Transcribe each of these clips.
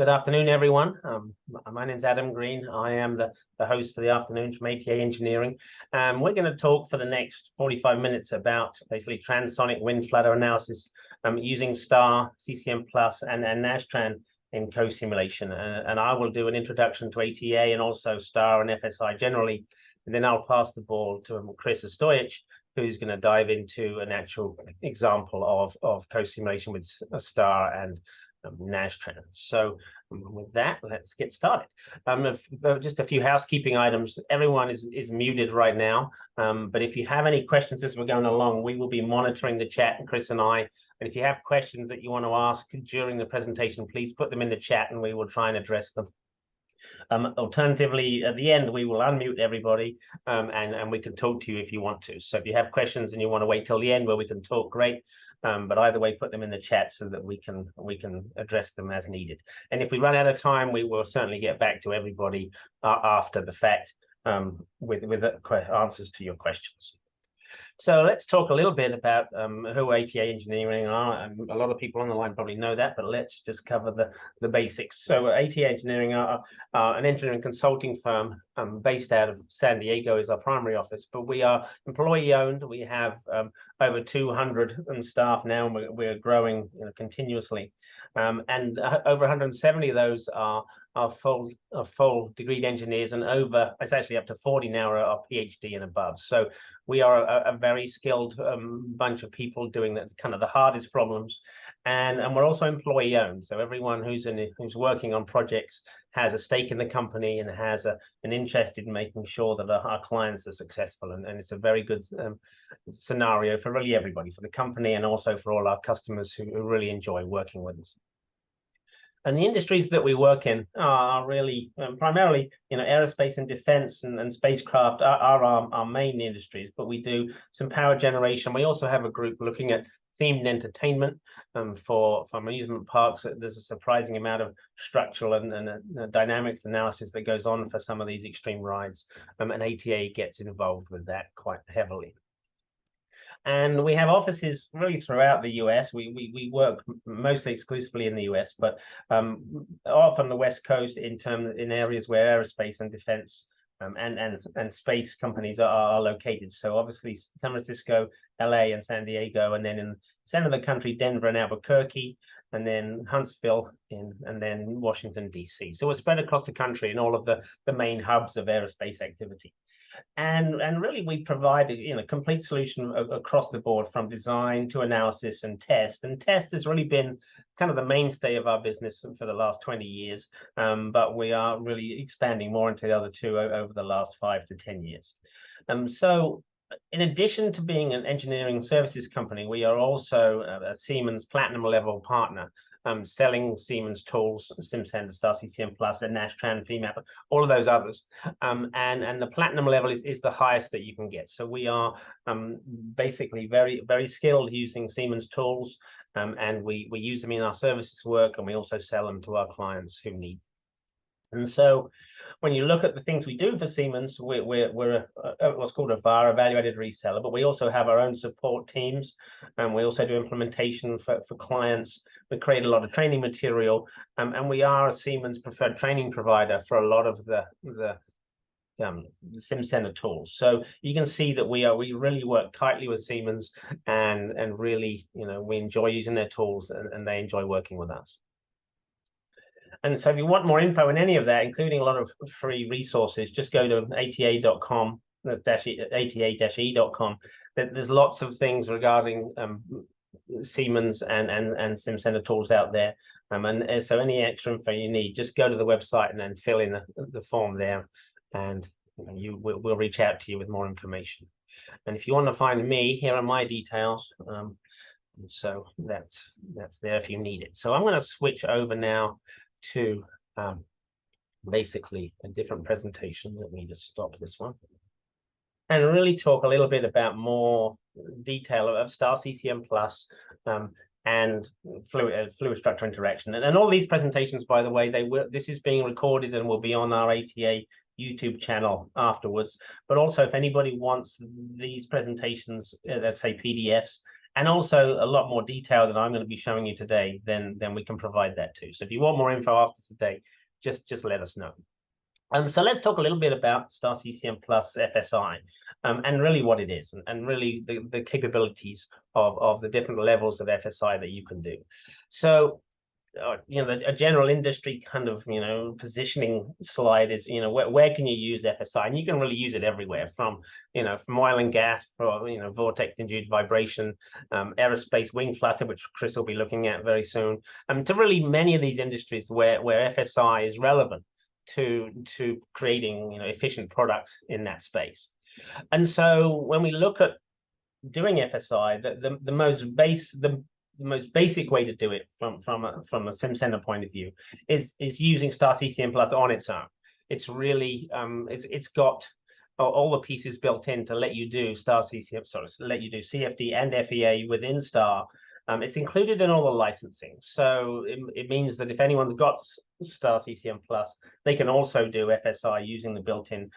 Good afternoon, everyone. My name's Adam Green. I am the host for the afternoon from ATA Engineering. We're going to talk for the next 45 minutes about basically transonic wind flutter analysis using STAR-CCM Plus and Nastran in co-simulation. And I will do an introduction to ATA and also STAR and FSI generally. And then I'll pass the ball to Chris Stojic, who's going to dive into an actual example of co-simulation with STAR and Nastran. So with that, let's get started. Just a few housekeeping items. Everyone is muted right now, but if you have any questions as we're going along, we will be monitoring the chat, and Chris and I. And if you have questions that you want to ask during the presentation, please put them in the chat and we will try and address them. Alternatively, at the end, we will unmute everybody and we can talk to you if you want to. So if you have questions and you want to wait till the end where we can talk, great. But either way, put them in the chat so that we can address them as needed. And if we run out of time, we will certainly get back to everybody after the fact with answers to your questions. So let's talk a little bit about who ATA Engineering are. And a lot of people on the line probably know that, but let's just cover the basics. So ATA Engineering are an engineering consulting firm based out of San Diego is our primary office, but we are employee owned. We have over 200 staff now, and we're growing continuously. And over 170 of those are full degreed engineers, and it's actually up to 40 now are PhD and above. So we are a very skilled bunch of people doing the hardest problems, and we're also employee owned. So everyone who's working on projects has a stake in the company and has an interest in making sure that our clients are successful, and it's a very good scenario for really everybody, for the company and also for all our customers who really enjoy working with us. And the industries that we work in are really primarily, aerospace and defense and spacecraft are our main industries, but we do some power generation. We also have a group looking at themed entertainment for amusement parks. There's a surprising amount of structural and dynamics analysis that goes on for some of these extreme rides, and ATA gets involved with that quite heavily. And we have offices really throughout the US. We work mostly exclusively in the US, but off on the West Coast in areas where aerospace and defense and space companies are located. So obviously San Francisco, LA, and San Diego, and then in the center of the country, Denver and Albuquerque, and then Huntsville, and then Washington, DC. So we're spread across the country in all of the main hubs of aerospace activity. And really, we provide a complete solution across the board, from design to analysis and test. And test has really been kind of the mainstay of our business for the last 20 years, but we are really expanding more into the other two over the last 5 to 10 years. So in addition to being an engineering services company, we are also a Siemens Platinum level partner, selling Siemens tools, Simcenter STAR-CCM Plus, and Nastran, FEMAP, all of those others. And the platinum level is the highest that you can get. So we are basically very, very skilled using Siemens tools, and we use them in our services work, and we also sell them to our clients who need. And so when you look at the things we do for Siemens, we're what's called a VAR, evaluated reseller, but we also have our own support teams, and we also do implementation for clients. We create a lot of training material, and we are a Siemens preferred training provider for a lot of the Simcenter tools. So you can see that we really work tightly with Siemens, and really, we enjoy using their tools, and they enjoy working with us. And so if you want more info on any of that, including a lot of free resources, just go to ata.com, ata-e.com. There's lots of things regarding Siemens and Simcenter tools out there. And so any extra info you need, just go to the website and then fill in the form there, and we'll reach out to you with more information. And if you want to find me, here are my details. And so that's there if you need it. So I'm going to switch over now to basically a different presentation. Let me just stop this one and really talk a little bit about more detail of STAR-CCM Plus and fluid structure interaction. And all these presentations, by the way, this is being recorded and will be on our ATA YouTube channel afterwards. But also, if anybody wants these presentations, let's say PDFs, and also a lot more detail than I'm going to be showing you today, then we can provide that too. So if you want more info after today, just let us know. So let's talk a little bit about STAR-CCM plus FSI, and really what it is, and really the capabilities of the different levels of FSI that you can do. So, you know, a general industry kind of, you know, positioning slide is, you know, where can you use FSI? And you can really use it everywhere, from, you know, from oil and gas for, you know, vortex-induced vibration, aerospace wing flutter, which Chris will be looking at very soon, to really many of these industries where FSI is relevant to creating, you know, efficient products in that space. And so when we look at doing FSI, the most basic way to do it from a Simcenter point of view is using STAR-CCM plus on its own. It's really it's got all the pieces built in to let you do STAR-CCM, sorry, let you do CFD and FEA within STAR. It's included in all the licensing, so it means that if anyone's got STAR-CCM plus, they can also do FSI using the built-in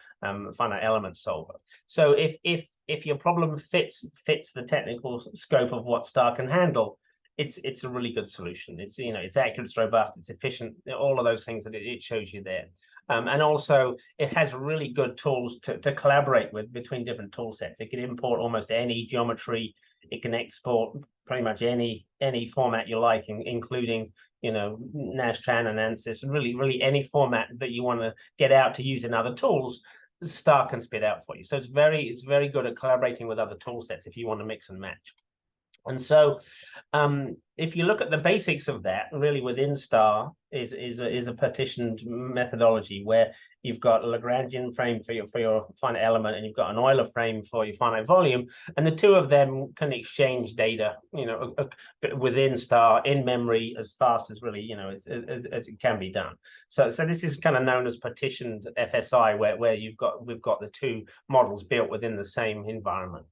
finite element solver. So if your problem fits the technical scope of what STAR can handle, it's a really good solution. It's, you know, it's accurate, it's robust, it's efficient, all of those things that it shows you there. And also it has really good tools to collaborate with between different tool sets. It can import almost any geometry. It can export pretty much any format you like, including, you know, Nastran and ANSYS, and really any format that you want to get out to use in other tools, STAR can spit out for you. So it's very good at collaborating with other tool sets if you want to mix and match. And so if you look at the basics of that, really within STAR is a partitioned methodology where you've got a Lagrangian frame for your finite element, and you've got an Euler frame for your finite volume, and the two of them can exchange data, you know, within STAR in memory as fast as really, you know, as it can be done. So this is kind of known as partitioned FSI, where we've got the two models built within the same environment.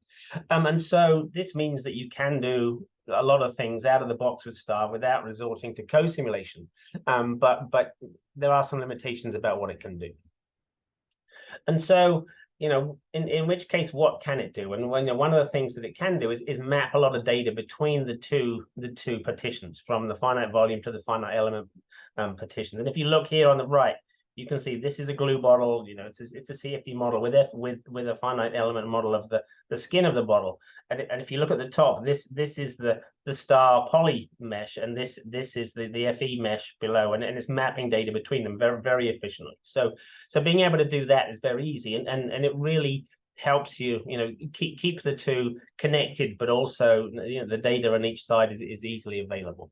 And so this means that you can do a lot of things out of the box with STAR without resorting to co-simulation, but there are some limitations about what it can do. And so, you know, in which case, what can it do? And when one of the things that it can do is map a lot of data between the two partitions, from the finite volume to the finite element partition. And if you look here on the right, you can see this is a glue bottle. You know, it's a CFD model with a finite element model of the skin of the bottle. And if you look at the top, this is the STAR poly mesh, and this is the FE mesh below, and it's mapping data between them very efficiently. So being able to do that is very easy, and it really helps you, you know, keep the two connected, but also, you know, the data on each side is easily available.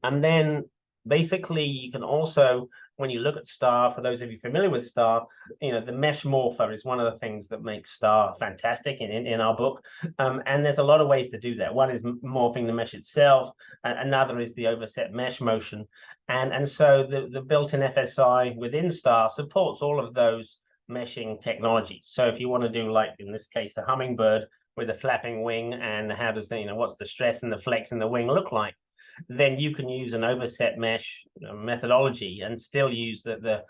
And then basically you can also, when you look at STAR, for those of you familiar with STAR, you know, the mesh morpher is one of the things that makes STAR fantastic in our book. And there's a lot of ways to do that. One is morphing the mesh itself, and another is the overset mesh motion. And so the built-in FSI within STAR supports all of those meshing technologies. So if you want to do, like in this case, a hummingbird with a flapping wing, and how does the, you know, what's the stress and the flex in the wing look like, then you can use an overset mesh methodology and still use the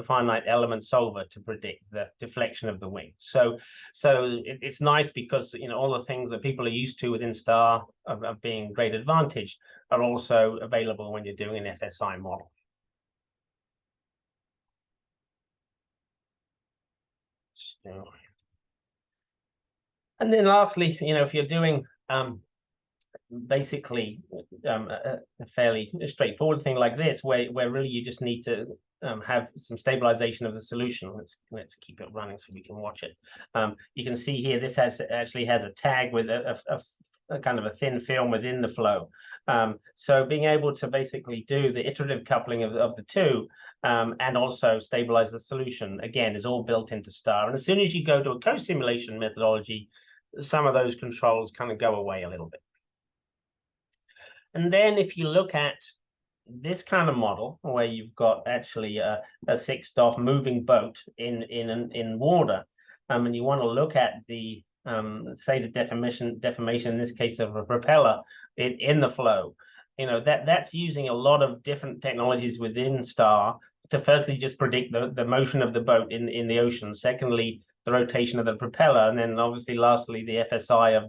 finite element solver to predict the deflection of the wing. So it's nice because, you know, all the things that people are used to within STAR of being great advantage are also available when you're doing an FSI model. So, and then lastly, you know, if you're doing basically a fairly straightforward thing like this, where really you just need to have some stabilization of the solution. Let's keep it running so we can watch it. You can see here this actually has a tag with a kind of a thin film within the flow. So being able to basically do the iterative coupling of the two, and also stabilize the solution, again, is all built into STAR. And as soon as you go to a co-simulation methodology, some of those controls kind of go away a little bit. And then if you look at this kind of model, where you've got actually a 6-DOF moving boat in water, and you want to look at the say the deformation in this case of a propeller in the flow, you know, that's using a lot of different technologies within STAR to firstly just predict the motion of the boat in the ocean, secondly the rotation of the propeller, and then obviously lastly the FSI of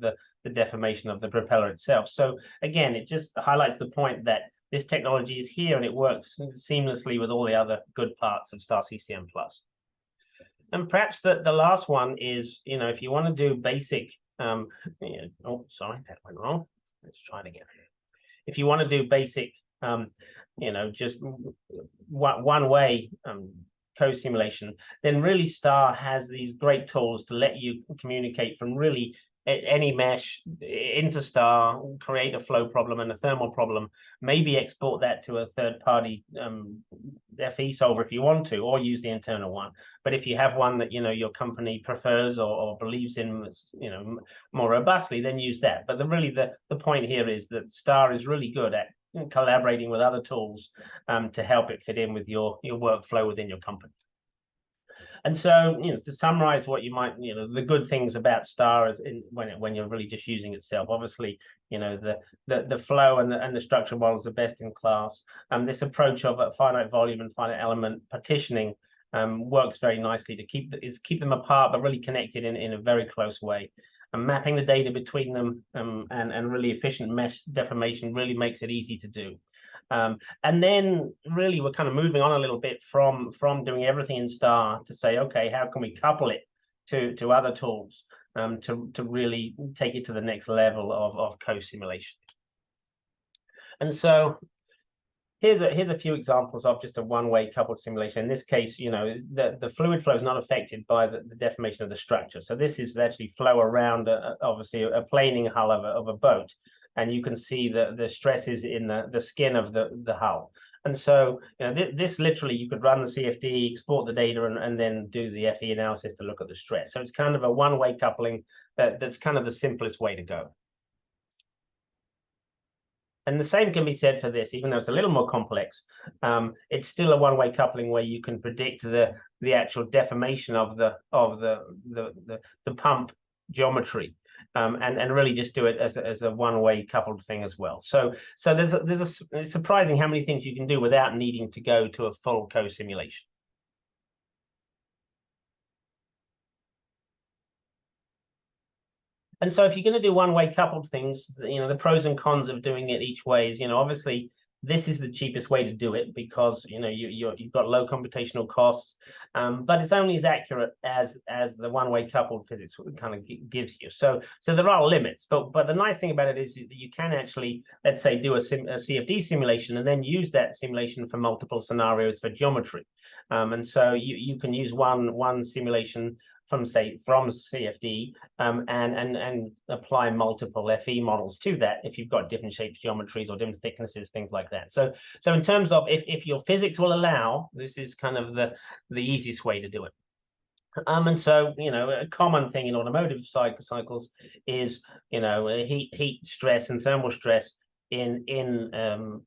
deformation of the propeller itself. So again, it just highlights the point that this technology is here and it works seamlessly with all the other good parts of STAR-CCM+. And perhaps the last one is, if you want to do basic, oh, sorry, that went wrong. Let's try it again. If you want to do basic, just one-way co-simulation, then really STAR has these great tools to let you communicate from really any mesh into STAR, create a flow problem and a thermal problem, maybe export that to a third-party FE solver if you want to, or use the internal one. But if you have one that your company prefers or believes in more robustly, then use that. But really the point here is that STAR is really good at collaborating with other tools to help it fit in with your workflow within your company. And so, to summarize what you might, the good things about STAR is when you're really just using itself. Obviously, the flow and the structure models are best in class. This approach of a finite volume and finite element partitioning works very nicely to keep them apart, but really connected in a very close way. And mapping the data between them and really efficient mesh deformation really makes it easy to do. And then really we're kind of moving on a little bit from doing everything in STAR to say, okay, how can we couple it to other tools to really take it to the next level of co-simulation. And so here's a few examples of just a one-way coupled simulation. In this case, the fluid flow is not affected by the deformation of the structure. So this is actually flow around obviously a planing hull of a boat. And you can see the stresses in the skin of the hull. And so this literally, you could run the CFD, export the data, and then do the FE analysis to look at the stress. So it's kind of a one-way coupling that's kind of the simplest way to go. And the same can be said for this, even though it's a little more complex. It's still a one-way coupling where you can predict the actual deformation of the pump geometry. And really just do it as a one-way coupled thing as well. So it's surprising how many things you can do without needing to go to a full co-simulation. And so if you're going to do one-way coupled things, the pros and cons of doing it each way is, obviously this is the cheapest way to do it because you've got low computational costs, but it's only as accurate as the one-way coupled physics kind of gives you. So there are limits, but the nice thing about it is that you can actually, let's say, do a CFD simulation and then use that simulation for multiple scenarios for geometry. And so you can use one simulation from CFD and apply multiple FE models to that if you've got different shapes, geometries, or different thicknesses, things like that. So in terms of if your physics will allow, this is kind of the easiest way to do it. And so a common thing in automotive cycles is heat stress and thermal stress in an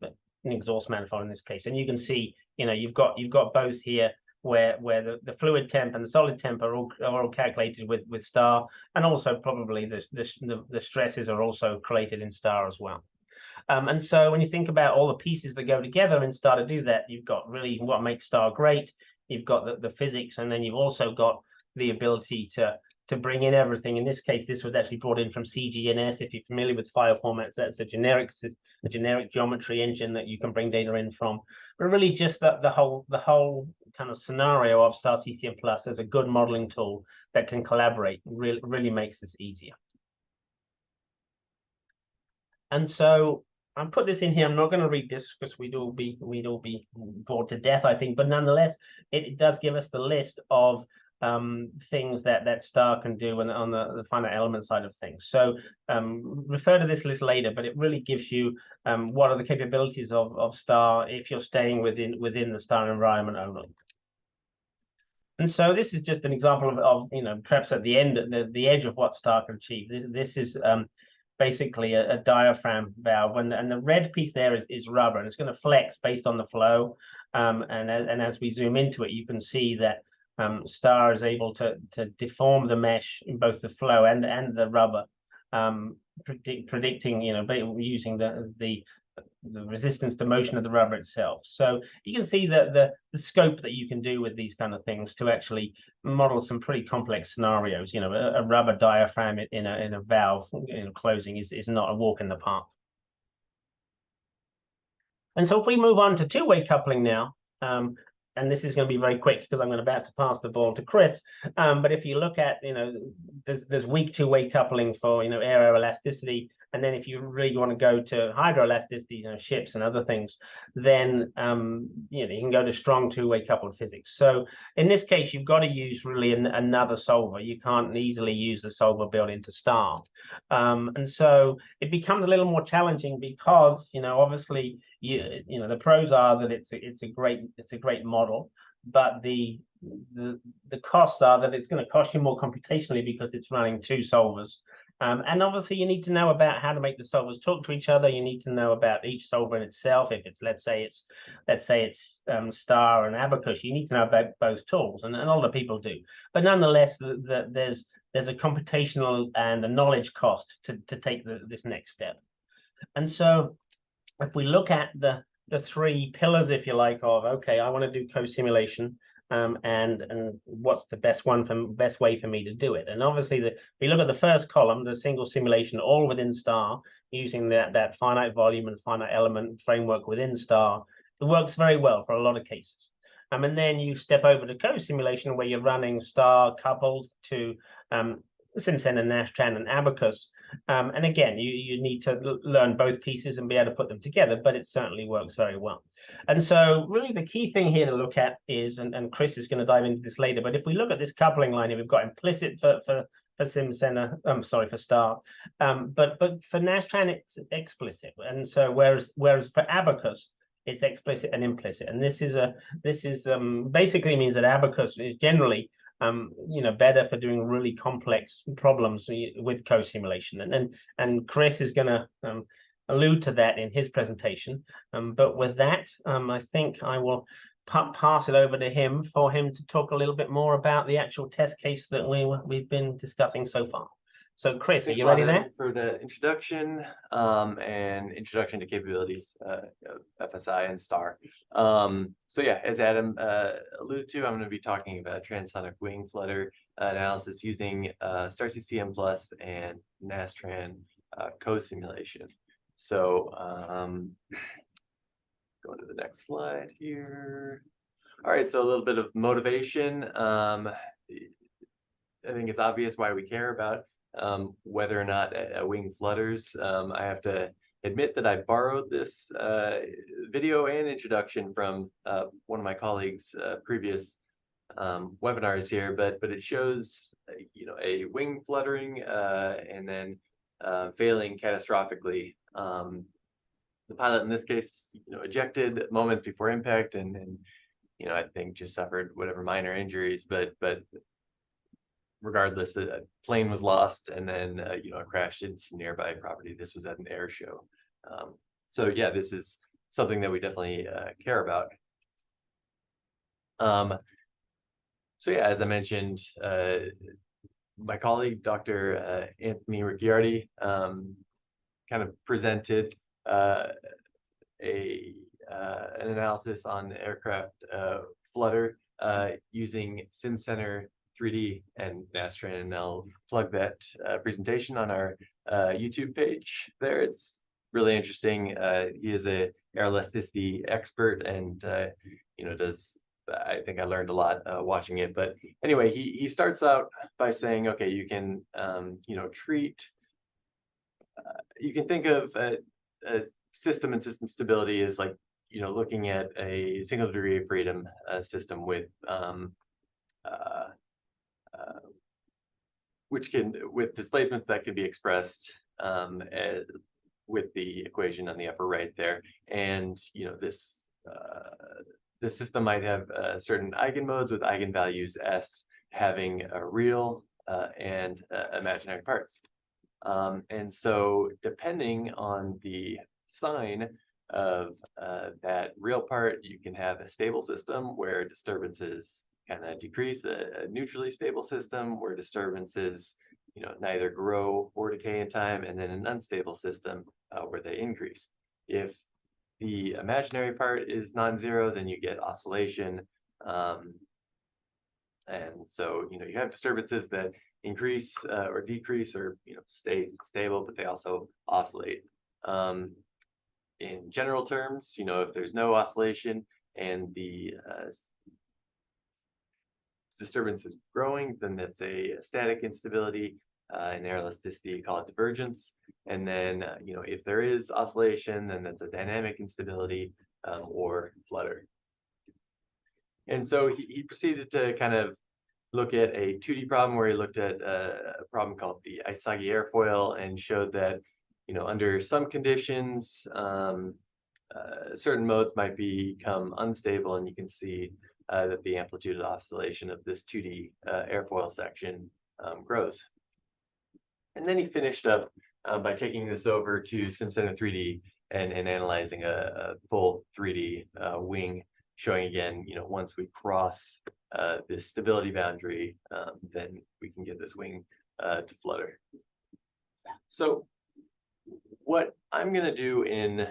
exhaust manifold in this case. And you can see you've got both here where the fluid temp and the solid temp are all calculated with STAR, and also probably the stresses are also created in STAR as well. And so when you think about all the pieces that go together in STAR to do that, you've got really what makes STAR great. You've got the physics, and then you've also got the ability to bring in everything. In this case, this was actually brought in from CGNS. If you're familiar with file formats, that's a generic geometry engine that you can bring data in from. But really, just the whole kind of scenario of STAR-CCM+ as a good modeling tool that can collaborate really makes this easier. And so I put this in here. I'm not going to read this because we'd all be bored to death, I think. But nonetheless, it does give us the list of things that STAR can do on the finite element side of things. So refer to this list later, but it really gives you what are the capabilities of STAR if you're staying within the STAR environment only. And so this is just an example of perhaps at the end, the edge of what STAR can achieve. This is basically a diaphragm valve, and the red piece there is rubber, and it's going to flex based on the flow. And as we zoom into it, you can see that STAR is able to deform the mesh in both the flow and the rubber, predicting using the the resistance to motion of the rubber itself. So you can see that the scope that you can do with these kind of things to actually model some pretty complex scenarios. You know, a rubber diaphragm in a valve closing is not a walk in the park. And so if we move on to two-way coupling now, and this is going to be very quick because I'm about to pass the ball to Chris. But if you look at, there's weak two-way coupling for, aeroelasticity. And then if you really want to go to hydroelasticity, ships and other things, then, you can go to strong two-way coupled physics. So in this case, you've got to use really another solver. You can't easily use the solver built into STAR. And so it becomes a little more challenging because, obviously, the pros are that it's a great model, but the costs are that it's going to cost you more computationally because it's running two solvers. And obviously you need to know about how to make the solvers talk to each other. You need to know about each solver in itself. If it's, let's say it's STAR and Abacus, you need to know about both tools, and a lot of people do. But nonetheless, there's a computational and a knowledge cost to take this next step. And so if we look at the three pillars, if you like, of, okay, I want to do co-simulation, and what's the best way for me to do it? And obviously, if you look at the first column, the single simulation, all within STAR, using that finite volume and finite element framework within STAR, it works very well for a lot of cases. And then you step over to co-simulation, where you're running STAR coupled to Simcenter Nastran and Abacus. And again, you need to learn both pieces and be able to put them together, but it certainly works very well. And so really the key thing here to look at is, and Chris is going to dive into this later, but if we look at this coupling line here, we've got implicit for Simcenter, for STAR, but for Nastran it's explicit. And so whereas for Abacus, it's explicit and implicit. And this is basically means that Abacus is generally better for doing really complex problems with co-simulation. And Chris is going to allude to that in his presentation. But with that, I think I will pass it over to him for him to talk a little bit more about the actual test case that we've been discussing so far. So Chris, Thanks, are you ready there? For the introduction and introduction to capabilities of FSI and STAR. So yeah, as Adam alluded to, I'm going to be talking about transonic wing flutter analysis using STAR-CCM plus and Nastran co-simulation. So going to the next slide here. All right, so a little bit of motivation. I think it's obvious why we care about whether or not a wing flutters. I have to admit that I borrowed this video and introduction from one of my colleagues' previous webinars here, but it shows a wing fluttering and then failing catastrophically. The pilot in this case, ejected moments before impact, and I think just suffered whatever minor injuries, but regardless, a plane was lost, and then crashed into some nearby property. This was at an air show. So yeah, this is something that we definitely care about. So yeah, as I mentioned, my colleague, Dr. Anthony Ricciardi, kind of presented an analysis on aircraft flutter using Simcenter 3D and Nastran, and I'll plug that presentation on our YouTube page there. It's really interesting. He is a aeroelasticity expert, and I think I learned a lot watching it. But anyway, he starts out by saying, okay, you can you can think of a system and system stability as like looking at a single degree of freedom system with with displacements that can be expressed with the equation on the upper right there. And this system might have certain eigenmodes with eigenvalues S having a real and imaginary parts. And so depending on the sign of that real part, you can have a stable system where disturbances kind of decrease, a neutrally stable system where disturbances neither grow or decay in time, and then an unstable system where they increase. If the imaginary part is non-zero, then you get oscillation. And so, you have disturbances that increase or decrease or, stay stable, but they also oscillate. In general terms, if there's no oscillation and the disturbance is growing, then that's a static instability. In aeroelasticity, you call it divergence. And then, if there is oscillation, then that's a dynamic instability or flutter. And so he proceeded to kind of look at a 2D problem where he looked at a problem called the Isagi airfoil and showed that, under some conditions, certain modes might become unstable, and you can see that the amplitude of oscillation of this 2D airfoil section grows. And then he finished up by taking this over to Simcenter 3D and analyzing a full 3D wing, showing again, once we cross this stability boundary, then we can get this wing to flutter. So what I'm going to do in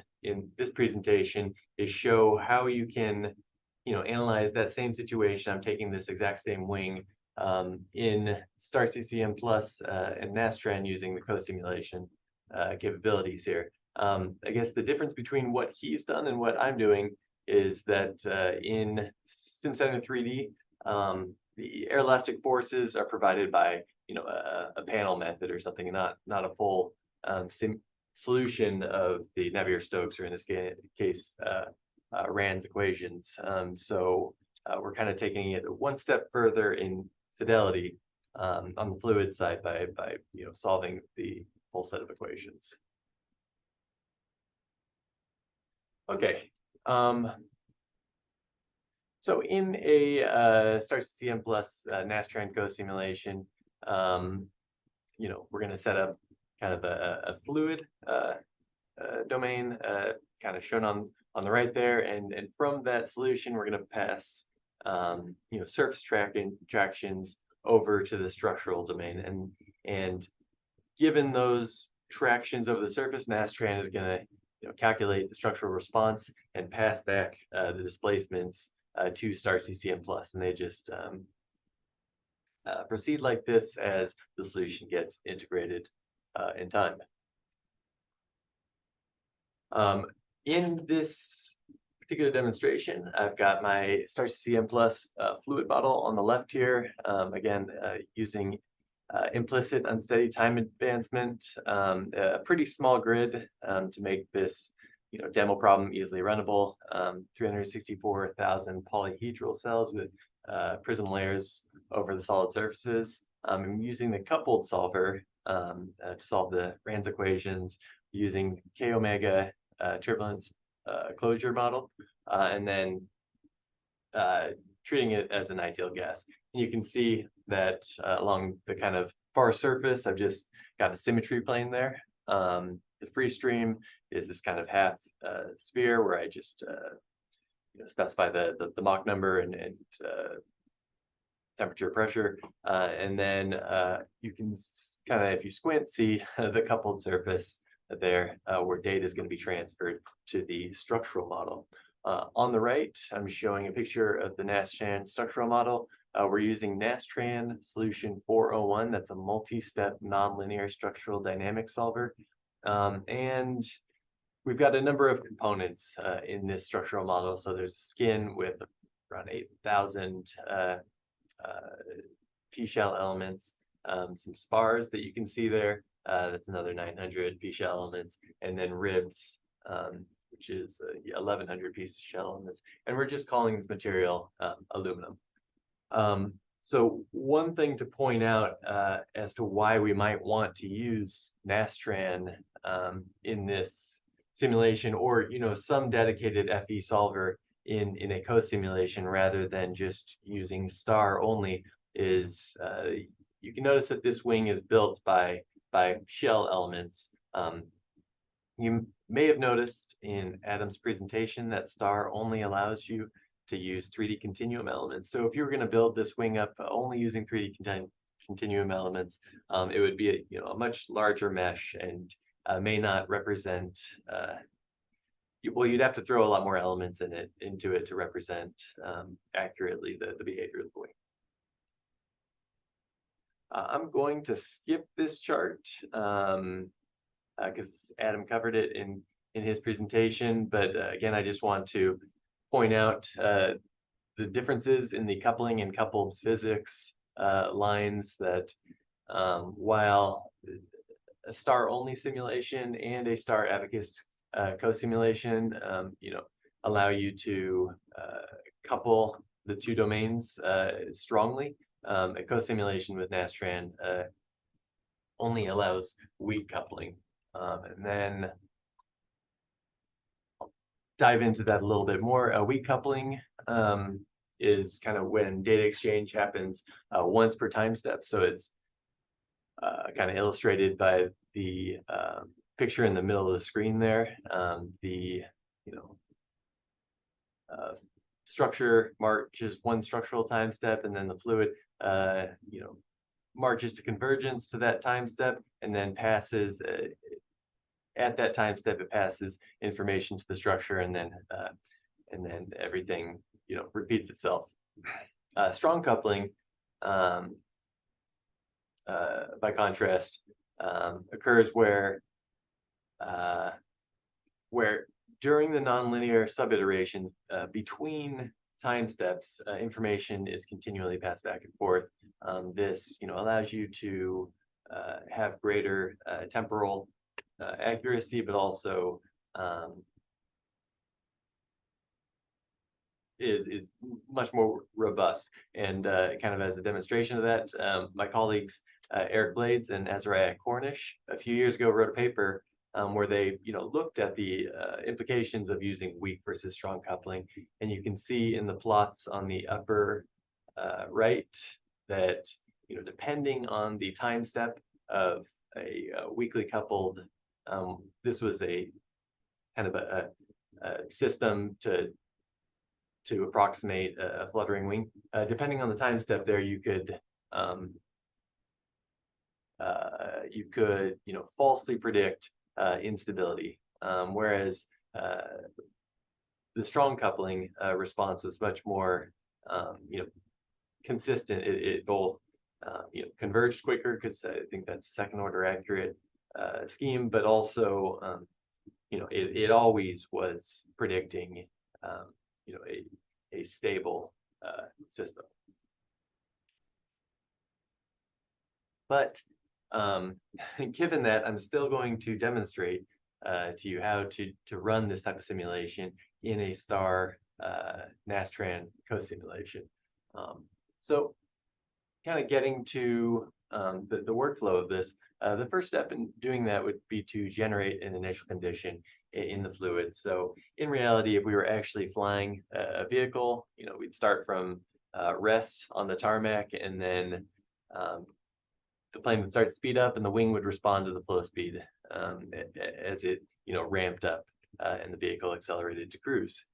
this presentation is show how you can, analyze that same situation. I'm taking this exact same wing in STAR-CCM Plus and Nastran using the co-simulation capabilities here. I guess the difference between what he's done and what I'm doing is that in Simcenter 3D, the aeroelastic forces are provided by, a panel method or something, not a full solution of the Navier-Stokes, or in this case, Rand's equations. So we're kind of taking it one step further in fidelity on the fluid side by solving the full set of equations. Okay. So in a STAR-CCM plus Nastran co-simulation, we're going to set up kind of a fluid domain, kind of shown on the right there, and from that solution, we're going to pass surface tractions over to the structural domain, and given those tractions over the surface, Nastran is going to calculate the structural response and pass back the displacements to STAR-CCM plus, and they just proceed like this as the solution gets integrated in time. In this particular demonstration, I've got my STAR-CCM plus fluid model on the left here, again, using implicit unsteady time advancement, a pretty small grid to make this demo problem easily runnable, 364,000 polyhedral cells with prism layers over the solid surfaces. I'm using the coupled solver to solve the Rand's equations using K omega turbulence closure model, and then treating it as an ideal gas. And you can see that along the kind of far surface, I've just got a symmetry plane there. The free stream is this kind of half sphere where I just specify the Mach number and temperature, pressure, and then you can kind of, if you squint, see the coupled surface there where data is going to be transferred to the structural model. On the right, I'm showing a picture of the Nastran structural model. We're using Nastran solution 401. That's a multi-step nonlinear structural dynamic solver. And we've got a number of components in this structural model. So there's skin with around 8,000 P-shell elements, some spars that you can see there. That's another 900 P-shell elements, and then ribs, which is 1,100 P-shell elements. And we're just calling this material aluminum. So one thing to point out as to why we might want to use Nastran in this simulation, or some dedicated FE solver in a co-simulation rather than just using STAR only, is you can notice that this wing is built by shell elements. You may have noticed in Adam's presentation that STAR only allows you to use 3D continuum elements. So if you were going to build this wing up only using 3D continuum elements, it would be a much larger mesh and may not represent well, you'd have to throw a lot more elements into it to represent accurately the behavior of the wing. I'm going to skip this chart because Adam covered it in his presentation, but again, I just want to point out the differences in the coupling and coupled physics lines that while a star-only simulation and a star abacus co-simulation, allow you to couple the two domains strongly. A co-simulation with Nastran only allows weak coupling. And then I'll dive into that a little bit more. Weak coupling is kind of when data exchange happens once per time step. So it's kind of illustrated by the picture in the middle of the screen there. The structure marches one structural time step, and then the fluid marches to convergence to that time step, and then passes at that time step. It passes information to the structure, and then everything repeats itself. Strong coupling, by contrast, occurs where during the nonlinear subiterations between time steps, information is continually passed back and forth. This allows you to have greater temporal accuracy, but also is much more robust. And kind of as a demonstration of that, my colleagues Eric Blades and Azariah Cornish a few years ago wrote a paper where they looked at the implications of using weak versus strong coupling, and you can see in the plots on the upper right that depending on the time step of a weakly coupled, this was a kind of a system to approximate a fluttering wing. Depending on the time step there, you could falsely predict instability, whereas the strong coupling response was much more consistent. It both converged quicker, because I think that's second order accurate scheme, but also it always was predicting a stable system. But given that, I'm still going to demonstrate to you how to run this type of simulation in a star Nastran co-simulation. So kind of getting to the workflow of this, the first step in doing that would be to generate an initial condition in the fluid. So in reality, if we were actually flying a vehicle, we'd start from rest on the tarmac, and then the plane would start to speed up, and the wing would respond to the flow speed as it ramped up and the vehicle accelerated to cruise.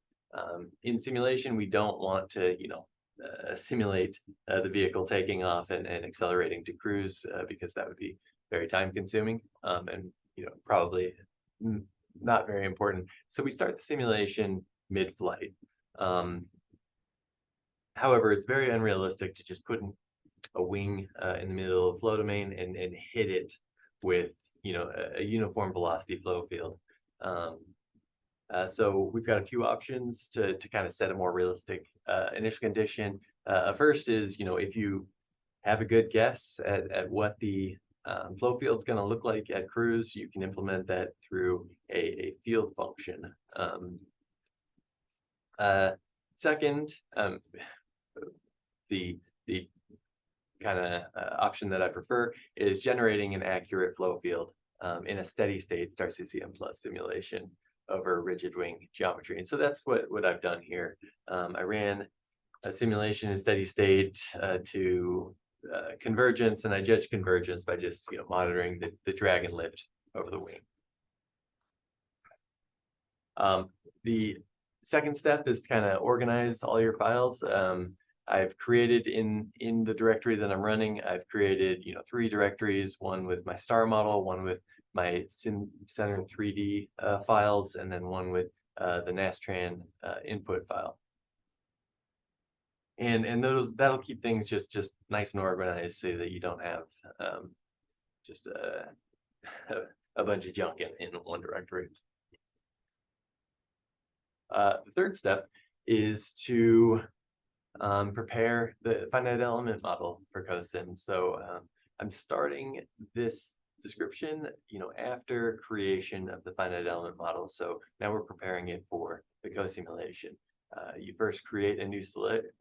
In simulation, we don't want to simulate the vehicle taking off and accelerating to cruise because that would be very time consuming and probably not very important. So we start the simulation mid-flight. However, it's very unrealistic to just put a wing in the middle of flow domain and hit it with a uniform velocity flow field. So we've got a few options to kind of set a more realistic initial condition. First is, if you have a good guess at what the flow field is going to look like at cruise, you can implement that through a field function. Second, the kind of option that I prefer is generating an accurate flow field in a steady state STAR-CCM plus simulation over rigid wing geometry. And so that's what I've done here. I ran a simulation in steady state to convergence, and I judged convergence by just monitoring the drag and lift over the wing. The second step is to kind of organize all your files. I've created in the directory that I'm running, I've created 3 directories, one with my star model, one with my Simcenter 3D files, and then one with the Nastran input file. And that'll keep things just nice and organized so that you don't have just a bunch of junk in one directory. The third step is to prepare the finite element model for CoSim. So I'm starting this description, after creation of the finite element model. So now we're preparing it for the co-simulation. You first create a new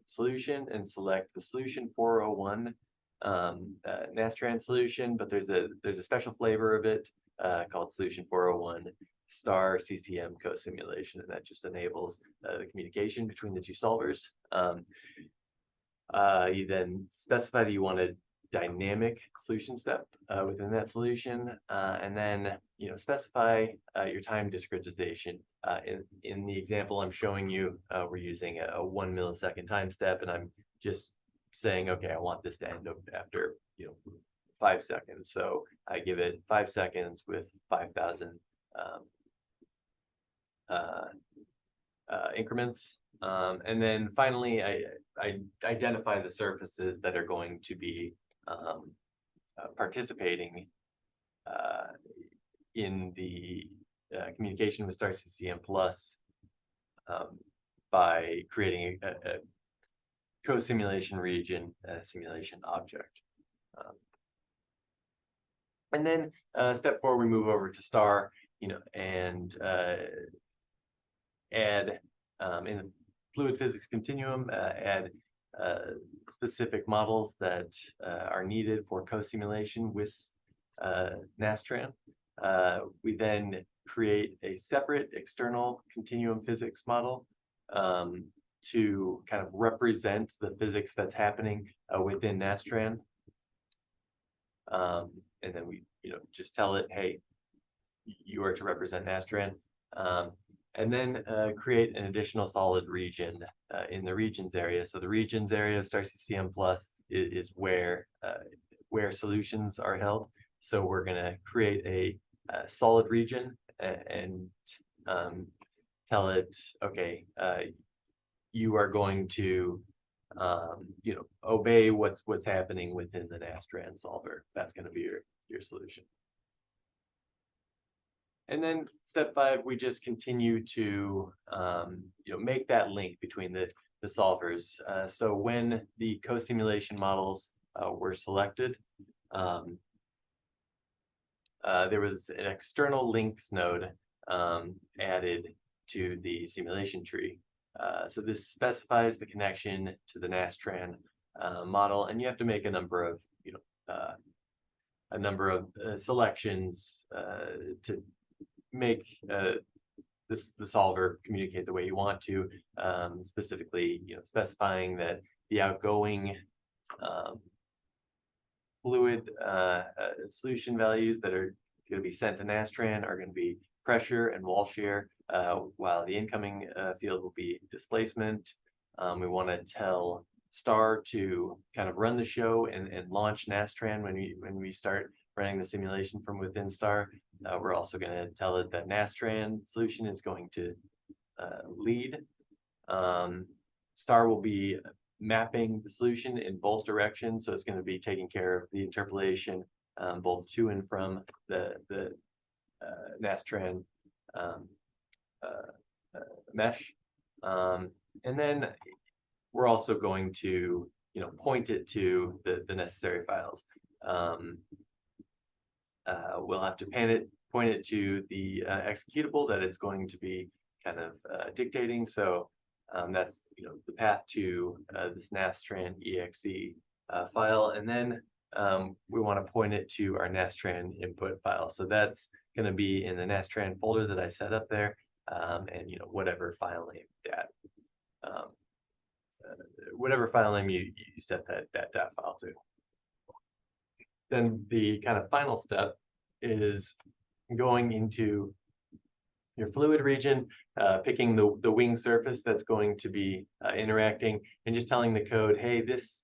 solution and select the solution 401 Nastran solution, but there's a special flavor of it called solution 401 STAR-CCM co-simulation, and that just enables the communication between the two solvers. You then specify that you want a dynamic solution step within that solution, and then specify your time discretization. In the example I'm showing you, we're using a 1 millisecond time step, and I'm just saying, okay, I want this to end after 5 seconds. So I give it 5 seconds with 5,000 increments. And then finally, I identify the surfaces that are going to be participating in the communication with STAR-CCM Plus by creating a co-simulation region, simulation object. And then step 4, we move over to STAR, and add in the fluid physics continuum, add specific models that are needed for co-simulation with Nastran. We then create a separate external continuum physics model to kind of represent the physics that's happening within Nastran. And then we just tell it, hey, you are to represent Nastran. And then create an additional solid region in the regions area. So the regions area of STAR-CCM Plus is where solutions are held. So we're going to create a solid region and tell it, okay, you are going to obey what's happening within the Nastran solver. That's going to be your solution. And then step 5, we just continue to make that link between the solvers. So when the co-simulation models were selected, there was an external links node added to the simulation tree. So this specifies the connection to the Nastran model, and you have to make a number of selections to make the solver communicate the way you want to, specifically specifying that the outgoing fluid solution values that are going to be sent to Nastran are going to be pressure and wall shear, while the incoming field will be displacement. We want to tell STAR to kind of run the show and launch Nastran when we start running the simulation from within STAR. We're also going to tell it that Nastran solution is going to lead. STAR will be mapping the solution in both directions, so it's going to be taking care of the interpolation both to and from the Nastran mesh. And then we're also going to point it to the necessary files. We'll have to point it to the executable that it's going to be kind of dictating. So that's the path to this Nastran exe file, and then we want to point it to our Nastran input file. So that's going to be in the Nastran folder that I set up there, and whatever file name whatever file name you set that file to. Then the kind of final step is going into your fluid region, picking the wing surface that's going to be interacting, and just telling the code, hey, this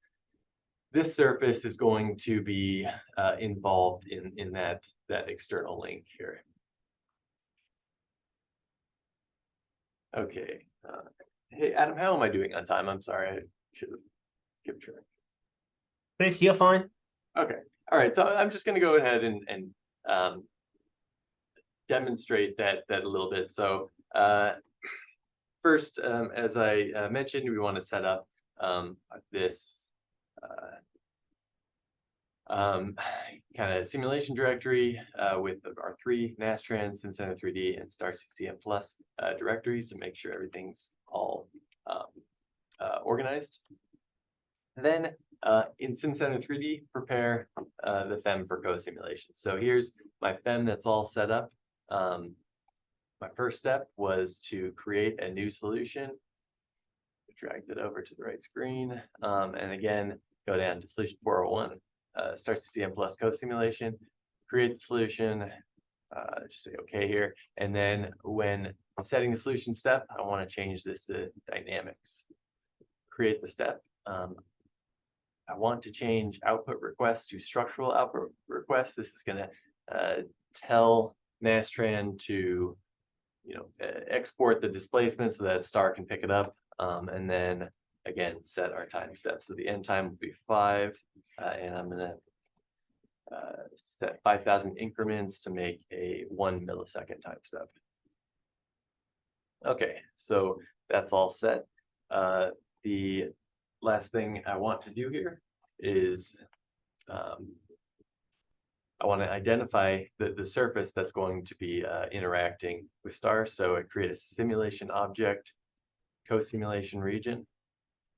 surface is going to be involved in that external link here. Okay. Hey, Adam, how am I doing on time? I'm sorry, I should have kept track. Chris, you're fine. Okay. All right. So I'm just going to go ahead and demonstrate that a little bit. So first, as I mentioned, we want to set up this kind of simulation directory with our three Nastran, Simcenter 3D, and STAR-CCM Plus directories to make sure everything's all organized. And then in Simcenter 3D, prepare the FEM for co-simulation. So here's my FEM that's all set up. My first step was to create a new solution. Drag that over to the right screen. And again, go down to solution 401, STAR-CCM plus co-simulation, create the solution, just say okay here. And then when setting the solution step, I want to change this to dynamics. Create the step. I want to change output request to structural output request. This is going to tell Nastran to, export the displacement so that STAR can pick it up. And then again, set our time step. So the end time will be 5, and I'm going to set 5,000 increments to make a 1 millisecond time step. Okay, so that's all set. The last thing I want to do here is I want to identify the surface that's going to be interacting with STAR. So I create a simulation object, co-simulation region,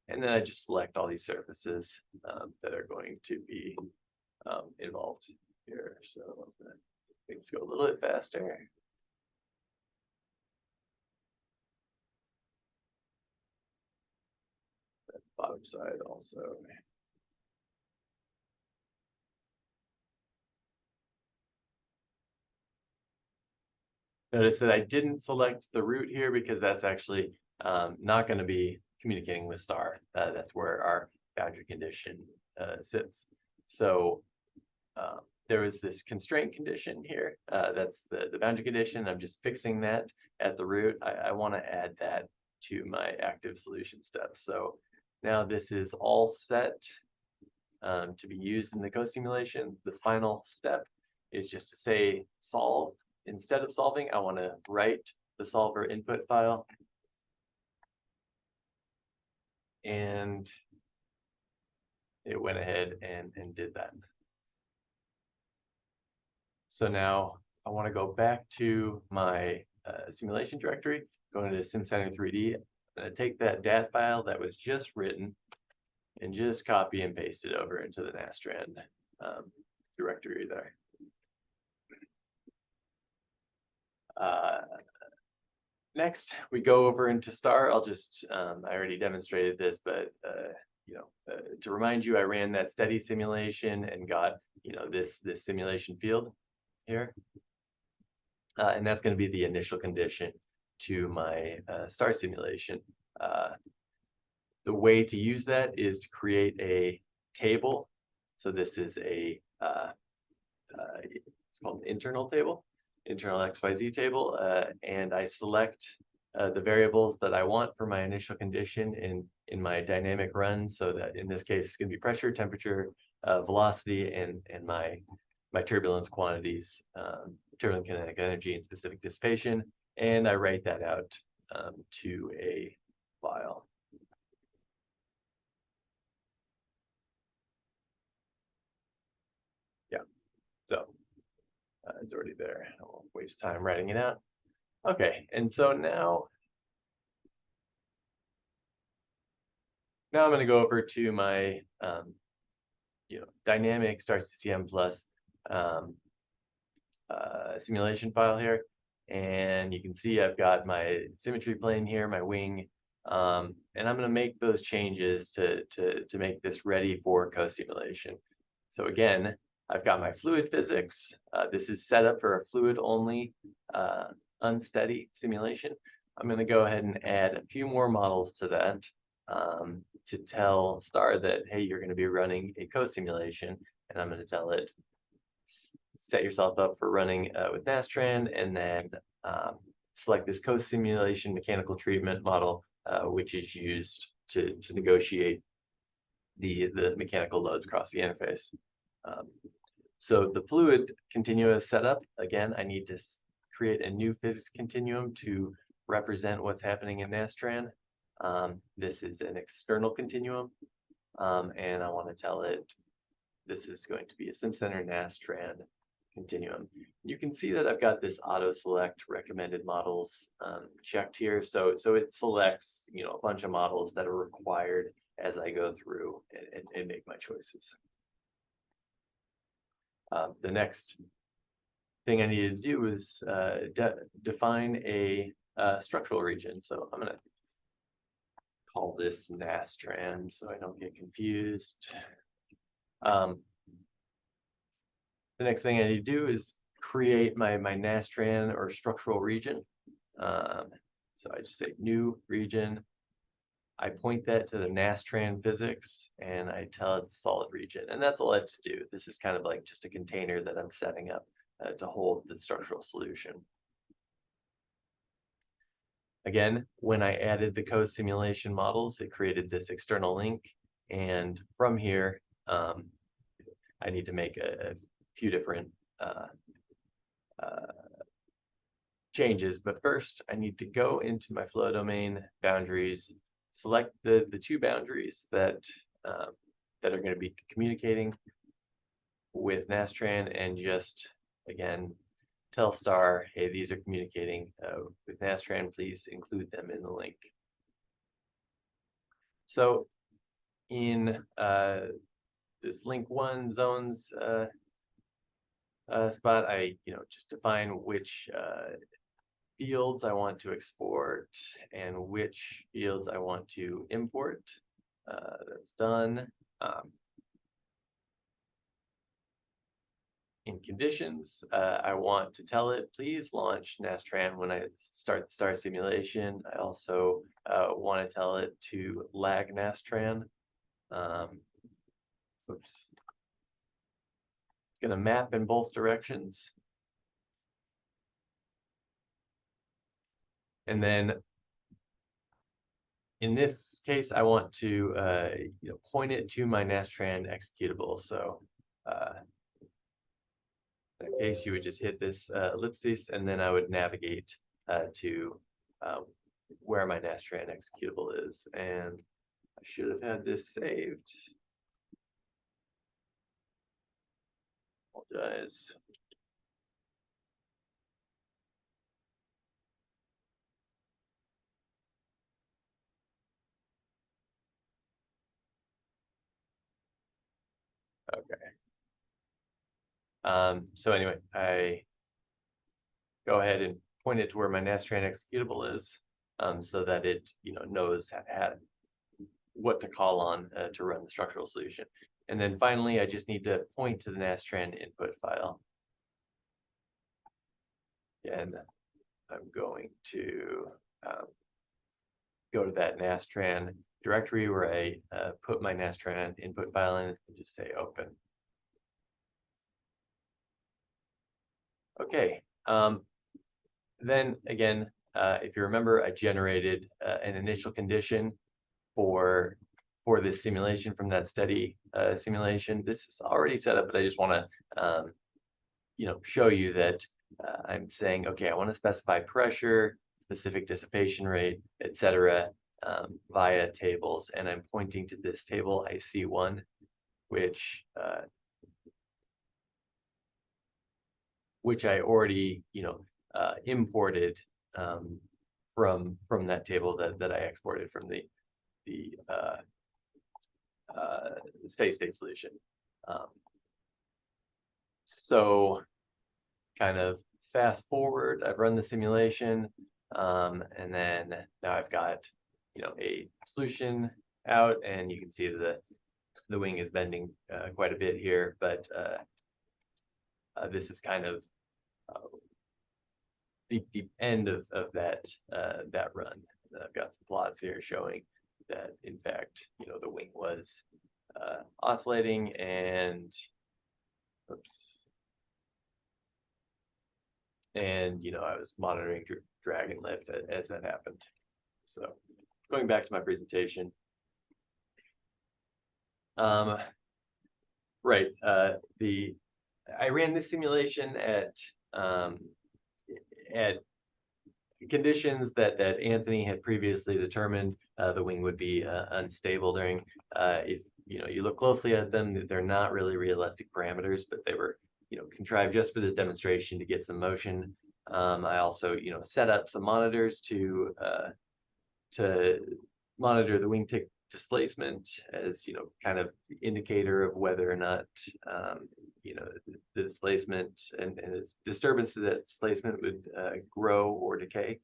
and then I just select all these surfaces that are going to be involved here. So let's go a little bit faster. That bottom side also. Notice that I didn't select the root here because that's actually not going to be communicating with STAR. That's where our boundary condition sits. So there was this constraint condition here. That's the boundary condition. I'm just fixing that at the root. I want to add that to my active solution step. So now this is all set to be used in the co-simulation. The final step is just to say solve. Instead of solving, I want to write the solver input file. And it went ahead and did that. So now I want to go back to my simulation directory, go into Simcenter 3D. I'm going to take that DAT file that was just written and just copy and paste it over into the Nastran directory there. Next, we go over into STAR. I'll just, I already demonstrated this, but to remind you, I ran that steady simulation and got, this simulation field here. And that's going to be the initial condition to my STAR simulation. The way to use that is to create a table. So this is a, it's called an internal table, internal XYZ table, and I select the variables that I want for my initial condition in my dynamic run. So that in this case, it's going to be pressure, temperature, velocity, and my turbulence quantities, turbulent kinetic energy and specific dissipation, and I write that out to a file. Yeah, so it's already there. I won't waste time writing it out. Okay, and so now I'm going to go over to my dynamic STAR-CCM plus simulation file here, and you can see I've got my symmetry plane here, my wing, and I'm going to make those changes to make this ready for co-simulation. So again, I've got my fluid physics. This is set up for a fluid only unsteady simulation. I'm going to go ahead and add a few more models to that to tell STAR that, hey, you're going to be running a co-simulation, and I'm going to tell it, set yourself up for running with Nastran, and then select this co-simulation mechanical treatment model, which is used to negotiate the mechanical loads across the interface. So the fluid continuous setup, again, I need to create a new physics continuum to represent what's happening in Nastran. This is an external continuum, and I want to tell it this is going to be a Simcenter Nastran continuum. You can see that I've got this auto select recommended models checked here. So it selects, you know, a bunch of models that are required as I go through and make my choices. The next thing I needed to do is define a structural region. So I'm going to call this Nastran so I don't get confused. The next thing I need to do is create my Nastran or structural region. So I just say new region. I point that to the Nastran physics and I tell it solid region. And that's all I have to do. This is kind of like just a container that I'm setting up to hold the structural solution. Again, when I added the co-simulation models, it created this external link. And from here, I need to make a few different changes. But first, I need to go into my flow domain boundaries, select the two boundaries that are going to be communicating with Nastran, and just, again, tell STAR, hey, these are communicating with Nastran, please include them in the link. So in this link 1 zones spot, I just define which fields I want to export and which fields I want to import. That's done. In conditions, I want to tell it, please launch Nastran when I start the STAR simulation. I also want to tell it to lag Nastran. Oops. It's going to map in both directions. And then in this case, I want to point it to my Nastran executable. So in that case, you would just hit this ellipsis, and then I would navigate to where my Nastran executable is. And I should have had this saved. Apologize. Okay. So anyway, I go ahead and point it to where my Nastran executable is, so that it knows what to call on to run the structural solution. And then finally, I just need to point to the Nastran input file. And I'm going to go to that Nastran directory where I put my Nastran input file in and just say open. Okay. Then again, if you remember, I generated an initial condition for this simulation from that steady simulation. This is already set up, but I just want to show you that I'm saying, okay, I want to specify pressure, specific dissipation rate, etc. Via tables, and I'm pointing to this table IC1, which I already imported from that table that I exported from the steady state solution. So kind of fast forward, I've run the simulation, and then now I've got a solution out, and you can see the wing is bending quite a bit here, but this is kind of the end of that run. And I've got some plots here showing that, in fact, the wing was oscillating, and oops, and I was monitoring drag and lift as that happened. So going back to my presentation. Right, I ran this simulation at conditions that Anthony had previously determined the wing would be unstable during. If you look closely at them, they're not really realistic parameters, but they were contrived just for this demonstration to get some motion. I also set up some monitors to monitor the wingtip displacement as kind of indicator of whether or not the displacement and its disturbance to that displacement would grow or decay,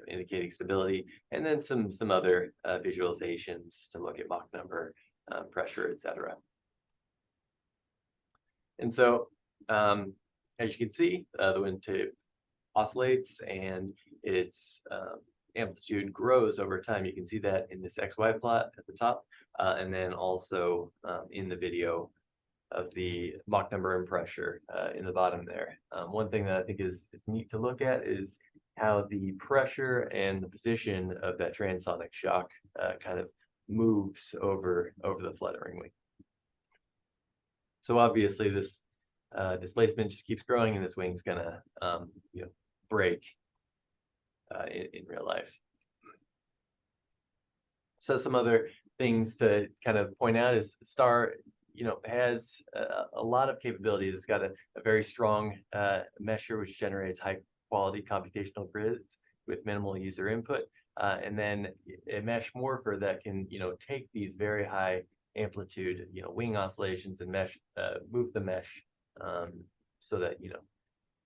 indicating stability, and then some other visualizations to look at Mach number, pressure, etc. And so as you can see, the wingtip oscillates and its amplitude grows over time. You can see that in this XY plot at the top, and then also in the video of the Mach number and pressure in the bottom there. One thing that I think is neat to look at is how the pressure and the position of that transonic shock kind of moves over the fluttering wing. So obviously this displacement just keeps growing, and this wing's gonna break in real life. So some other things to kind of point out is STAR has a lot of capabilities. It's got a very strong mesher which generates high quality computational grids with minimal user input, and then a mesh morpher that can take these very high amplitude wing oscillations and move the mesh so that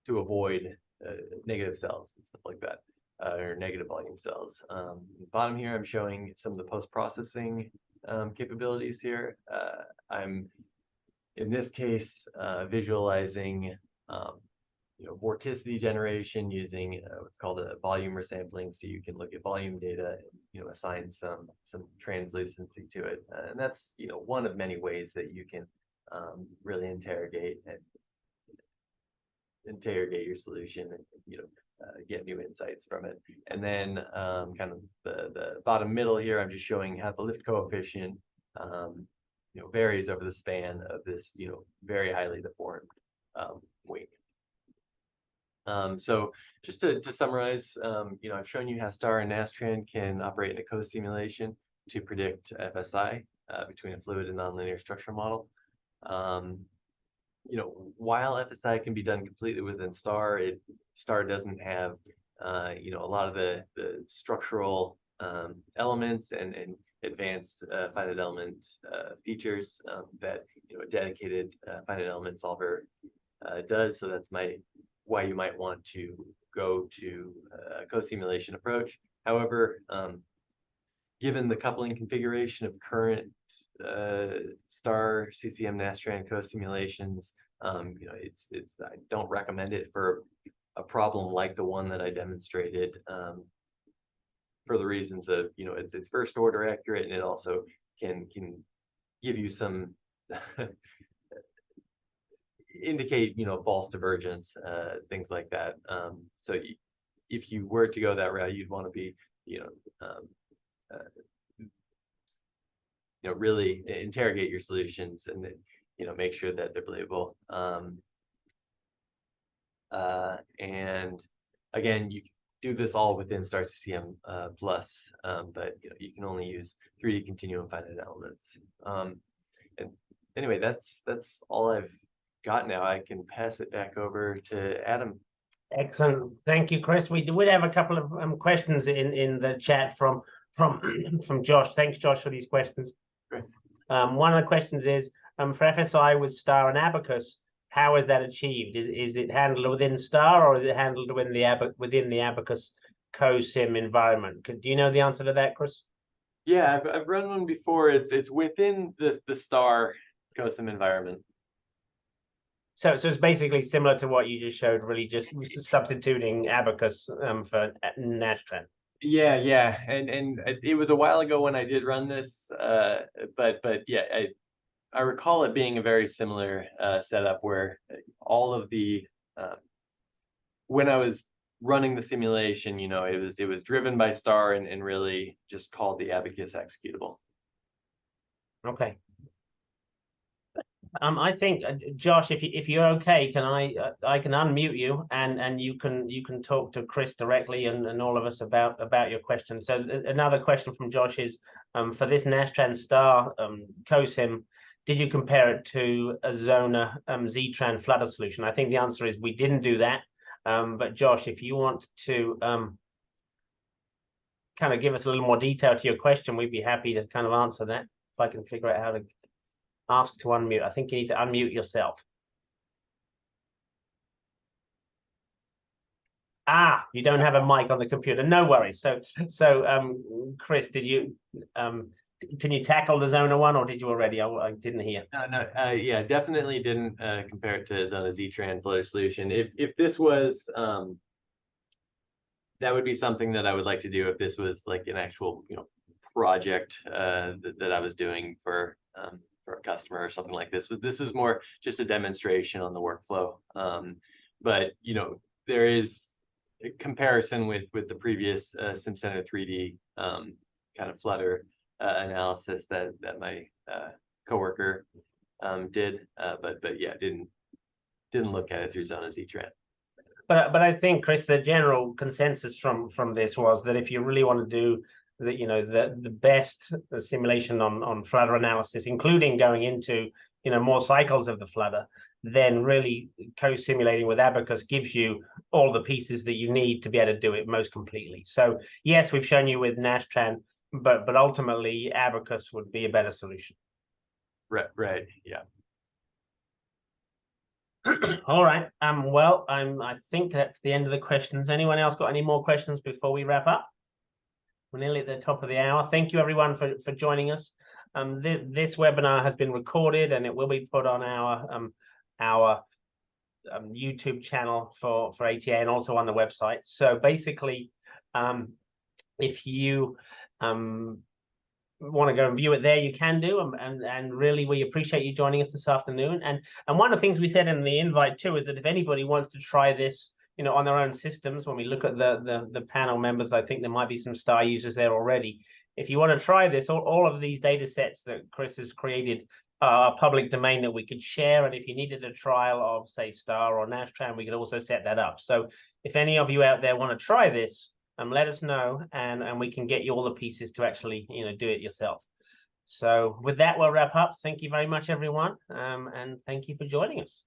to avoid negative cells and stuff like that, or negative volume cells. Bottom here, I'm showing some of the post-processing capabilities here. I'm, in this case, visualizing vorticity generation using what's called a volume resampling, so you can look at volume data and assign some translucency to it. And that's one of many ways that you can really interrogate your solution and get new insights from it. And then kind of the bottom middle here, I'm just showing how the lift coefficient varies over the span of this very highly deformed wing. So just to summarize, I've shown you how STAR and Nastran can operate in a co-simulation to predict FSI between a fluid and nonlinear structure model. While FSI can be done completely within STAR, STAR doesn't have a lot of the structural elements and advanced finite element features that a dedicated finite element solver does. So that's why you might want to go to a co-simulation approach. However, given the coupling configuration of current STAR-CCM Nastran co-simulations, I don't recommend it for a problem like the one that I demonstrated, for the reasons of it's first order accurate, and it also can give you some indicate false divergence, things like that. So if you were to go that route, you'd want to be really interrogate your solutions and make sure that they're believable. And again, you can do this all within STAR-CCM plus, but you can only use 3D continuum finite elements. And anyway, that's all I've got now. I can pass it back over to Adam. Excellent, thank you, Chris. We would have a couple of questions in the chat from Josh. Thanks, Josh, for these questions. Great. One of the questions is for FSI with STAR and Abacus, how is that achieved? Is it handled within STAR, or is it handled within the Abacus co-sim environment? Do you know the answer to that, Chris? Yeah, I've run one before. It's within the STAR co-sim environment. So it's basically similar to what you just showed, really just substituting Abacus for Nastran. Yeah, and it was a while ago when I did run this, but yeah, I recall it being a very similar setup where all of the when I was running the simulation, it was driven by STAR and really just called the Abacus executable. Okay. I think Josh, if you're okay, can I can unmute you and you can talk to Chris directly and all of us about your question. So another question from Josh is for this Nastran STAR CoSim, did you compare it to a Zona Z-Tran Flutter solution? I think the answer is we didn't do that. But Josh, if you want to kind of give us a little more detail to your question, we'd be happy to kind of answer that. If I can figure out how to ask to unmute. I think you need to unmute yourself. Ah, you don't have a mic on the computer. No worries. So Chris, did you can you tackle the Zona one, or did you already? I didn't hear. No, yeah, definitely didn't compare it to Zona Z-Tran Flutter solution. If this was that would be something that I would like to do if this was like an actual project that I was doing for a customer or something like this. But this was more just a demonstration on the workflow. But there is a comparison with the previous Simcenter 3D kind of Flutter analysis that my coworker did, but yeah, didn't look at it through Zona Z-Tran. But I think, Chris, the general consensus from this was that if you really want to do the best simulation on Flutter analysis, including going into more cycles of the Flutter, then really co-simulating with Abacus gives you all the pieces that you need to be able to do it most completely. So yes, we've shown you with Nastran, but ultimately Abacus would be a better solution. Right, yeah. All right. Well, I think that's the end of the questions. Anyone else got any more questions before we wrap up? We're nearly at the top of the hour. Thank you, everyone, for joining us. This webinar has been recorded and it will be put on our YouTube channel for ATA and also on the website. So basically, if you want to go and view it there, you can do, and really we appreciate you joining us this afternoon. And one of the things we said in the invite too is that if anybody wants to try this on their own systems, when we look at the panel members, I think there might be some STAR users there already. If you want to try this, all of these data sets that Chris has created are public domain that we could share, and if you needed a trial of say STAR or Nastran, we could also set that up. So if any of you out there want to try this, let us know, and we can get you all the pieces to actually do it yourself. So with that, we'll wrap up. Thank you very much, everyone, and thank you for joining us.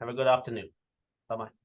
Have a good afternoon. Bye-bye.